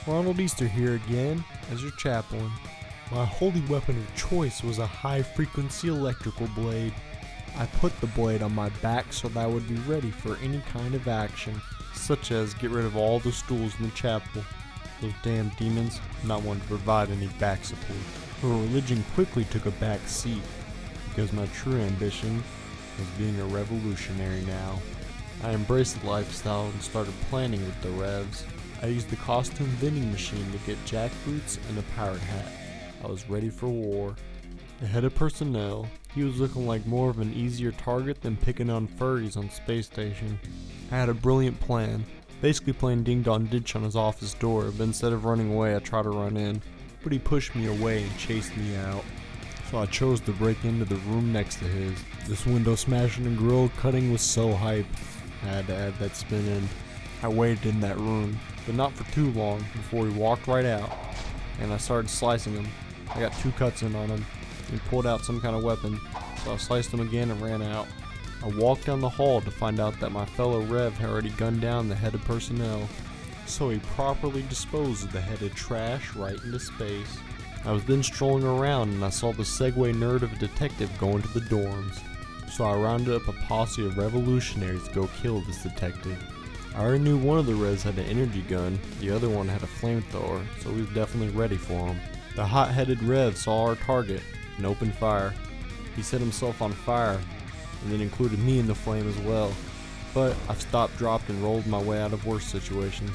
Ronald Easter here again as your chaplain. My holy weapon of choice was a high-frequency electrical blade. I put the blade on my back so that I would be ready for any kind of action, such as get rid of all the stools in the chapel. Those damn demons, not one to provide any back support. Her religion quickly took a back seat, because my true ambition was being a revolutionary now. I embraced the lifestyle and started planning with the revs. I used the costume vending machine to get jackboots and a pirate hat. I was ready for war. The head of personnel, he was looking like more of an easier target than picking on furries on Space Station. I had a brilliant plan, basically playing Ding Dong Ditch on his office door, but instead of running away I tried to run in, but he pushed me away and chased me out. So I chose to break into the room next to his. This window smashing and grill cutting was so hype, I had to add that spin in. I waited in that room, but not for too long before he walked right out, and I started slicing him. I got 2 cuts in on him. He pulled out some kind of weapon, so I sliced him again and ran out. I walked down the hall to find out that my fellow Rev had already gunned down the head of personnel, so he properly disposed of the head of trash right into space. I was then strolling around and I saw the Segway nerd of a detective go into the dorms, so I rounded up a posse of revolutionaries to go kill this detective. I already knew one of the Revs had an energy gun, the other one had a flamethrower, so we was definitely ready for him. The hot-headed Rev saw our target and opened fire. He set himself on fire, and then included me in the flame as well. But I stopped, dropped, and rolled my way out of worse situations.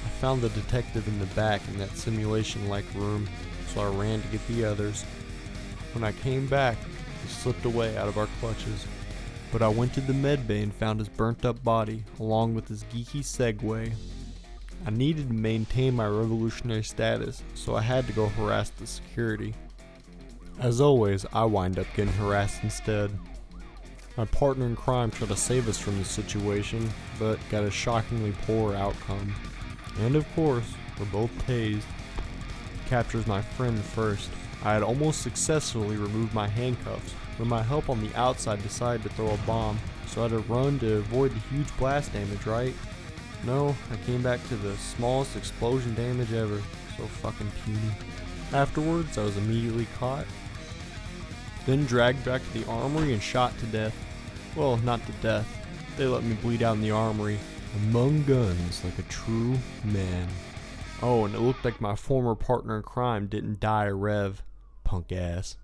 I found the detective in the back in that simulation-like room, so I ran to get the others. When I came back, he slipped away out of our clutches. But I went to the med bay and found his burnt up body, along with his geeky Segway. I needed to maintain my revolutionary status, so I had to go harass the security. As always, I wind up getting harassed instead. My partner in crime tried to save us from this situation, but got a shockingly poor outcome. And of course, we're both tased. He captures my friend first. I had almost successfully removed my handcuffs, when my help on the outside decided to throw a bomb, so I had to run to avoid the huge blast damage, right? No, I came back to the smallest explosion damage ever, so fucking puny. Afterwards, I was immediately caught, then dragged back to the armory and shot to death. Well, not to death. They let me bleed out in the armory, among guns like a true man. Oh, and it looked like my former partner in crime didn't die a Rev, punk ass.